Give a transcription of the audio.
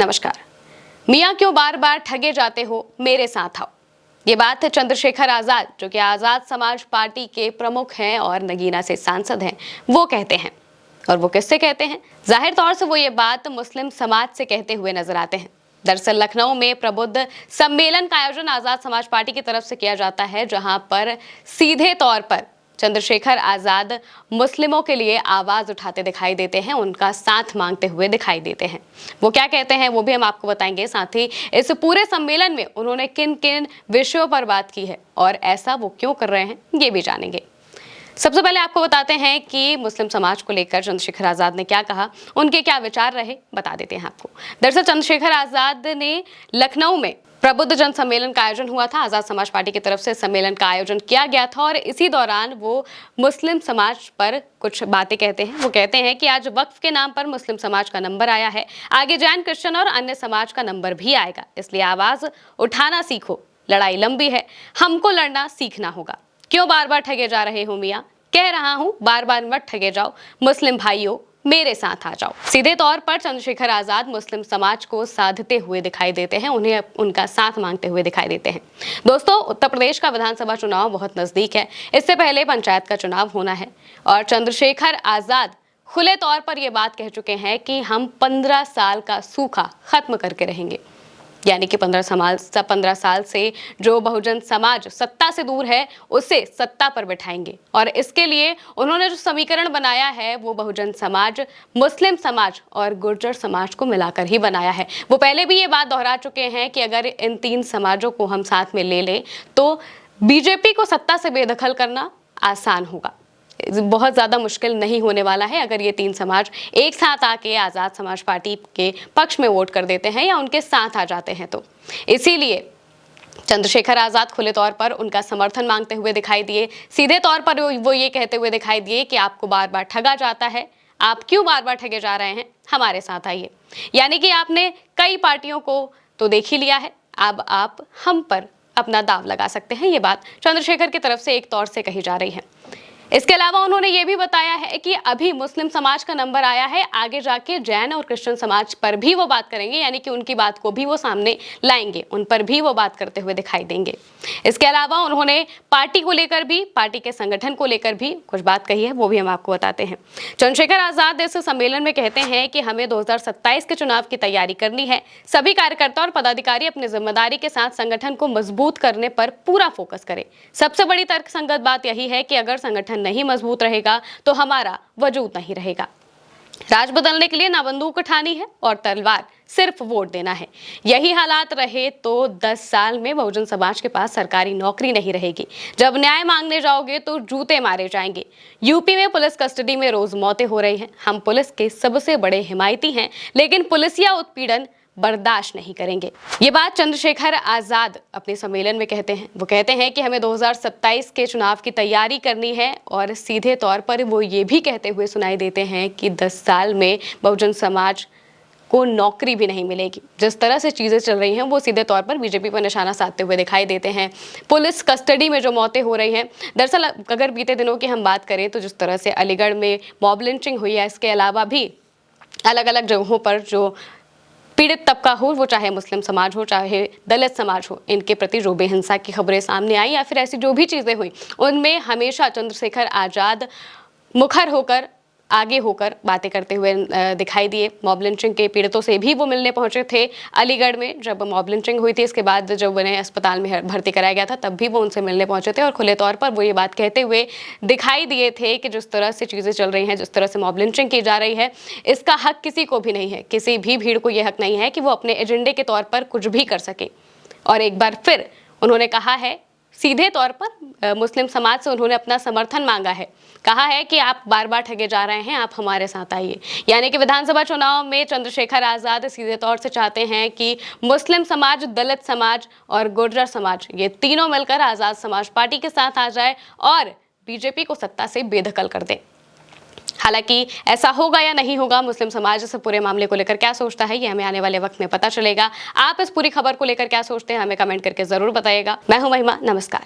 नमस्कार। मियाँ क्यों बार बार ठगे जाते हो, मेरे साथ आओ। ये बात चंद्रशेखर आजाद, जो कि आजाद समाज पार्टी के प्रमुख हैं और नगीना से सांसद हैं, वो कहते हैं। और वो किससे कहते हैं? जाहिर तौर से वो ये बात मुस्लिम समाज से कहते हुए नजर आते हैं। दरअसल लखनऊ में प्रबुद्ध सम्मेलन का आयोजन आजाद समाज पार्टी की तरफ से किया जाता है, जहां पर सीधे तौर पर चंद्रशेखर आजाद मुस्लिमों के लिए आवाज उठाते दिखाई देते हैं, उनका साथ मांगते हुए दिखाई देते हैं। वो क्या कहते हैं वो भी हम आपको बताएंगे। साथ ही इस पूरे सम्मेलन में उन्होंने किन किन विषयों पर बात की है और ऐसा वो क्यों कर रहे हैं, ये भी जानेंगे। सबसे पहले आपको बताते हैं कि मुस्लिम समाज को लेकर चंद्रशेखर आजाद ने क्या कहा, उनके क्या विचार रहे, बता देते हैं आपको। दरअसल चंद्रशेखर आजाद ने लखनऊ में प्रबुद्ध जन सम्मेलन का आयोजन हुआ था। आजाद समाज पार्टी की तरफ से सम्मेलन का आयोजन किया गया था और इसी दौरान वो मुस्लिम समाज पर कुछ बातें कहते हैं। वो कहते हैं कि आज वक्फ के नाम पर मुस्लिम समाज का नंबर आया है, आगे जैन, क्रिश्चियन और अन्य समाज का नंबर भी आएगा, इसलिए आवाज उठाना सीखो। लड़ाई लंबी है, हमको लड़ना सीखना होगा। क्यों बार बार ठगे जा रहे हो मियाँ? कह रहा हूं बार बार मत ठगे जाओ, मुस्लिम भाइयों मेरे साथ आ जाओ। सीधे तौर पर चंद्रशेखर आजाद मुस्लिम समाज को साधते हुए दिखाई देते हैं, उन्हें उनका साथ मांगते हुए दिखाई देते हैं। दोस्तों, उत्तर प्रदेश का विधानसभा चुनाव बहुत नजदीक है। इससे पहले पंचायत का चुनाव होना है और चंद्रशेखर आजाद खुले तौर पर यह बात कह चुके हैं कि हम 15 साल का सूखा खत्म करके रहेंगे। यानी कि 15 साल से जो बहुजन समाज सत्ता से दूर है, उसे सत्ता पर बिठाएंगे। और इसके लिए उन्होंने जो समीकरण बनाया है वो बहुजन समाज, मुस्लिम समाज और गुर्जर समाज को मिलाकर ही बनाया है। वो पहले भी ये बात दोहरा चुके हैं कि अगर इन 3 समाजों को हम साथ में ले लें तो बीजेपी को सत्ता से बेदखल करना आसान होगा। बहुत ज्यादा मुश्किल नहीं होने वाला है अगर ये 3 समाज एक साथ आके आजाद समाज पार्टी के पक्ष में वोट कर देते हैं या उनके साथ आ जाते हैं तो। इसीलिए चंद्रशेखर आजाद खुले तौर पर उनका समर्थन मांगते हुए दिखाई दिए। सीधे तौर पर वो ये कहते हुए दिखाई दिए कि आपको बार बार ठगा जाता है, आप क्यों बार बार ठगे जा रहे हैं, हमारे साथ आइए। यानी कि आपने कई पार्टियों को तो देख ही लिया है, अब आप हम पर अपना दाव लगा सकते हैं। ये बात चंद्रशेखर की तरफ से एक तौर से कही जा रही है। इसके अलावा उन्होंने ये भी बताया है कि अभी मुस्लिम समाज का नंबर आया है, आगे जाके जैन और क्रिश्चियन समाज पर भी वो बात करेंगे, यानी कि उनकी बात को भी वो सामने लाएंगे, उन पर भी वो बात करते हुए दिखाई देंगे। इसके अलावा उन्होंने पार्टी को लेकर भी, पार्टी के संगठन को लेकर भी कुछ बात कही है, वो भी हम आपको बताते हैं। चंद्रशेखर आजाद इस सम्मेलन में कहते हैं कि हमें 2027 के चुनाव की तैयारी करनी है। सभी कार्यकर्ता और पदाधिकारी अपनी जिम्मेदारी के साथ संगठन को मजबूत करने पर पूरा फोकस करें। सबसे बड़ी तर्कसंगत बात यही है कि अगर संगठन नहीं मजबूत रहेगा तो हमारा वजूद नहीं रहेगा। राज बदलने के लिए ना बंदूक उठानी है और तलवार सिर्फ वोट देना है। यही हालात रहे तो 10 साल में बहुजन समाज के पास सरकारी नौकरी नहीं रहेगी। जब न्याय मांगने जाओगे तो जूते मारे जाएंगे। यूपी में पुलिस कस्टडी में रोज मौतें हो रही हैं। हम पुलिस के सबसे बड़े हिमायती हैं, लेकिन पुलिसिया उत्पीड़न बर्दाश्त नहीं करेंगे। ये बात चंद्रशेखर आजाद अपने सम्मेलन में कहते हैं। वो कहते हैं कि हमें 2027 के चुनाव की तैयारी करनी है और सीधे तौर पर वो ये भी कहते हुए सुनाई देते हैं कि 10 साल में बहुजन समाज को नौकरी भी नहीं मिलेगी। जिस तरह से चीजें चल रही हैं वो सीधे तौर पर बीजेपी पर निशाना साधते हुए दिखाई देते हैं। पुलिस कस्टडी में जो मौतें हो रही हैं, दरअसल अगर बीते दिनों की हम बात करें तो जिस तरह से अलीगढ़ में मॉब लिंचिंग हुई है, इसके अलावा भी अलग अलग जगहों पर जो पीड़ित तबका हो, वो चाहे मुस्लिम समाज हो चाहे दलित समाज हो, इनके प्रति जो बेहिंसा की खबरें सामने आई या फिर ऐसी जो भी चीजें हुई, उनमें हमेशा चंद्रशेखर आजाद मुखर होकर, आगे होकर बातें करते हुए दिखाई दिए। मॉब लिंचिंग के पीड़ितों से भी वो मिलने पहुंचे थे अलीगढ़ में जब मॉब लिंचिंग हुई थी। इसके बाद जब उन्हें अस्पताल में भर्ती कराया गया था तब भी वो उनसे मिलने पहुंचे थे और खुले तौर पर वो ये बात कहते हुए दिखाई दिए थे कि जिस तरह से चीज़ें चल रही हैं, जिस तरह से मॉब लिंचिंग की जा रही है, इसका हक किसी को भी नहीं है। किसी भी भीड़ को यह हक नहीं है कि वो अपने एजेंडे के तौर पर कुछ भी कर सके। और एक बार फिर उन्होंने कहा है, सीधे तौर पर मुस्लिम समाज से उन्होंने अपना समर्थन मांगा है। कहा है कि आप बार बार ठगे जा रहे हैं, आप हमारे साथ आइए। यानी कि विधानसभा चुनाव में चंद्रशेखर आजाद सीधे तौर से चाहते हैं कि मुस्लिम समाज, दलित समाज और गुर्जर समाज, ये तीनों मिलकर आजाद समाज पार्टी के साथ आ जाए और बीजेपी को सत्ता से बेदखल कर दे। हालांकि ऐसा होगा या नहीं होगा, मुस्लिम समाज इस पूरे मामले को लेकर क्या सोचता है, ये हमें आने वाले वक्त में पता चलेगा। आप इस पूरी खबर को लेकर क्या सोचते हैं, हमें कमेंट करके जरूर बताइएगा। मैं हूं महिमा, नमस्कार।